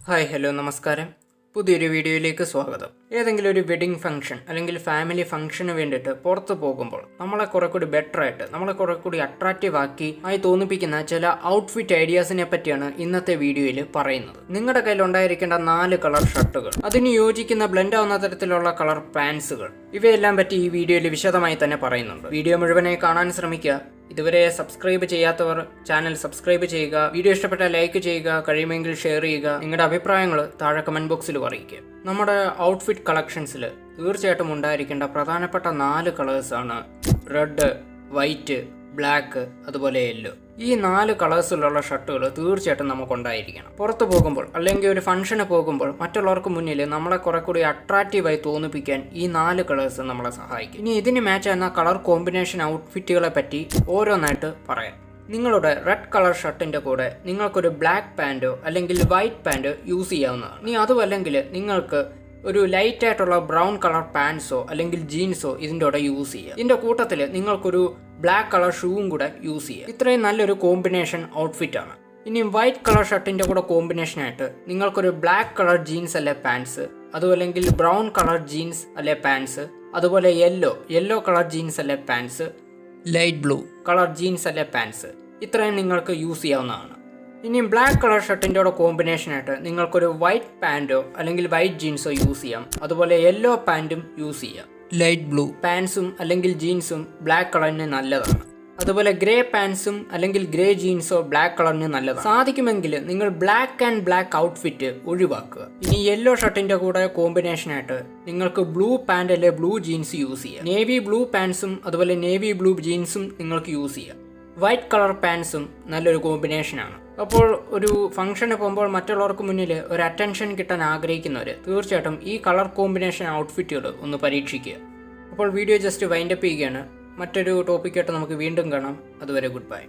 Hi hello നമസ്കാരം. പുതിയൊരു വീഡിയോയിലേക്ക് സ്വാഗതം. ഏതെങ്കിലും ഒരു വെഡിങ് ഫംഗ്ഷൻ അല്ലെങ്കിൽ ഫാമിലി ഫംഗ്ഷന് വേണ്ടിയിട്ട് പുറത്ത് പോകുമ്പോൾ നമ്മളെ കുറെ കൂടി ബെറ്റർ ആയിട്ട് നമ്മളെ കുറെ കൂടി അട്രാക്റ്റീവ് ആയി തോന്നിപ്പിക്കുന്ന ചില ഔട്ട്ഫിറ്റ് ഐഡിയാസിനെ പറ്റിയാണ് ഇന്നത്തെ വീഡിയോയിൽ പറയുന്നത്. നിങ്ങളുടെ കയ്യിൽ ഉണ്ടായിരിക്കേണ്ട 4 കളർ ഷർട്ടുകൾ, അതിന് യോജിക്കുന്ന ബ്ലെൻഡ് ആവുന്ന തരത്തിലുള്ള കളർ പാൻസുകൾ, ഇവയെല്ലാം പറ്റി ഈ വീഡിയോയിൽ വിശദമായി തന്നെ പറയുന്നുണ്ട്. വീഡിയോ മുഴുവനായി കാണാൻ ശ്രമിക്കുക. ഇതുവരെ സബ്സ്ക്രൈബ് ചെയ്യാത്തവർ ചാനൽ സബ്സ്ക്രൈബ് ചെയ്യുക. വീഡിയോ ഇഷ്ടപ്പെട്ടാൽ ലൈക്ക് ചെയ്യുക, കഴിയുമെങ്കിൽ ഷെയർ ചെയ്യുക. നിങ്ങളുടെ അഭിപ്രായങ്ങൾ താഴെ കമന്റ് ബോക്സിൽ അറിയിക്കുക. നമ്മുടെ ഔട്ട്ഫിറ്റ് കളക്ഷൻസിൽ തീർച്ചയായിട്ടും ഉണ്ടായിരിക്കേണ്ട പ്രധാനപ്പെട്ട 4 കളേഴ്സാണ് റെഡ്, വൈറ്റ്, ബ്ലാക്ക്, അതുപോലെ യെല്ലോ. ഈ 4 കളേഴ്സിലുള്ള ഷർട്ടുകൾ തീർച്ചയായിട്ടും നമുക്കുണ്ടായിരിക്കണം. പുറത്ത് പോകുമ്പോൾ അല്ലെങ്കിൽ ഒരു ഫംഗ്ഷന് പോകുമ്പോൾ മറ്റുള്ളവർക്ക് മുന്നിൽ നമ്മളെ കുറെ കൂടി അട്രാക്റ്റീവായി തോന്നിപ്പിക്കാൻ ഈ 4 കളേഴ്സ് നമ്മളെ സഹായിക്കും. ഇനി ഇതിന് മാച്ച് ആകുന്ന കളർ കോമ്പിനേഷൻ ഔട്ട്ഫിറ്റുകളെ പറ്റി ഓരോന്നായിട്ട് പറയാം. നിങ്ങളുടെ റെഡ് കളർ ഷർട്ടിന്റെ കൂടെ നിങ്ങൾക്കൊരു ബ്ലാക്ക് പാൻറ്റോ അല്ലെങ്കിൽ വൈറ്റ് പാൻറ്റോ യൂസ് ചെയ്യാവുന്നതാണ്. ഇനി അതുമല്ലെങ്കിൽ നിങ്ങൾക്ക് ഒരു ലൈറ്റ് ആയിട്ടുള്ള ബ്രൗൺ കളർ പാൻസോ അല്ലെങ്കിൽ ജീൻസോ ഇതിൻ്റെ കൂടെ യൂസ് ചെയ്യുക. ഇതിൻ്റെ കൂട്ടത്തിൽ നിങ്ങൾക്കൊരു ബ്ലാക്ക് കളർ ഷൂവും കൂടെ യൂസ് ചെയ്യുക. ഇത്രയും നല്ലൊരു കോമ്പിനേഷൻ ഔട്ട്ഫിറ്റ് ആണ്. ഇനി വൈറ്റ് കളർ ഷർട്ടിൻ്റെ കൂടെ കോമ്പിനേഷനായിട്ട് നിങ്ങൾക്കൊരു ബ്ലാക്ക് കളർ ജീൻസ് അല്ലെ പാൻസ്, അതുമല്ലെങ്കിൽ ബ്രൗൺ കളർ ജീൻസ് അല്ലെ പാൻസ്, അതുപോലെ യെല്ലോ കളർ ജീൻസ് അല്ലെ pants, light blue colour jeans അല്ലെ പാൻസ്, ഇത്രയും നിങ്ങൾക്ക് യൂസ് ചെയ്യാവുന്നതാണ്. ഇനി ബ്ലാക്ക് കളർ ഷർട്ടിൻ്റെ കൂടെ കോമ്പിനേഷനായിട്ട് നിങ്ങൾക്കൊരു വൈറ്റ് പാൻറ്റോ അല്ലെങ്കിൽ വൈറ്റ് ജീൻസോ യൂസ് ചെയ്യാം. അതുപോലെ യെല്ലോ പാൻറ്റും യൂസ് ചെയ്യാം. ലൈറ്റ് ബ്ലൂ പാൻസും അല്ലെങ്കിൽ ജീൻസും ബ്ലാക്ക് കളറിന് നല്ലതാണ്. അതുപോലെ ഗ്രേ പാൻസും അല്ലെങ്കിൽ ഗ്രേ ജീൻസോ ബ്ലാക്ക് കളറിന് നല്ലതാണ്. സാധിക്കുമെങ്കിൽ നിങ്ങൾ ബ്ലാക്ക് ആൻഡ് ബ്ലാക്ക് ഔട്ട്ഫിറ്റ് ഒഴിവാക്കുക. ഇനി യെല്ലോ ഷർട്ടിൻ്റെ കൂടെ കോമ്പിനേഷനായിട്ട് നിങ്ങൾക്ക് ബ്ലൂ പാൻറ് അല്ലെ ബ്ലൂ ജീൻസ് യൂസ് ചെയ്യാം. നേവി ബ്ലൂ പാൻസും അതുപോലെ നേവി ബ്ലൂ ജീൻസും നിങ്ങൾക്ക് യൂസ് ചെയ്യാം. വൈറ്റ് കളർ പാൻസും നല്ലൊരു കോമ്പിനേഷനാണ്. അപ്പോൾ ഒരു ഫംഗ്ഷന് പോകുമ്പോൾ മറ്റുള്ളവർക്ക് മുന്നിൽ ഒരു അറ്റൻഷൻ കിട്ടാൻ ആഗ്രഹിക്കുന്നവർ തീർച്ചയായിട്ടും ഈ കളർ കോമ്പിനേഷൻ ഔട്ട്ഫിറ്റുകൾ ഒന്ന് പരീക്ഷിക്കുക. അപ്പോൾ വീഡിയോ ജസ്റ്റ് വൈൻഡപ്പ് ചെയ്യുകയാണ്. മറ്റൊരു ടോപ്പിക്കായിട്ട് നമുക്ക് വീണ്ടും കാണാം. അതുവരെ ഗുഡ് ബൈ.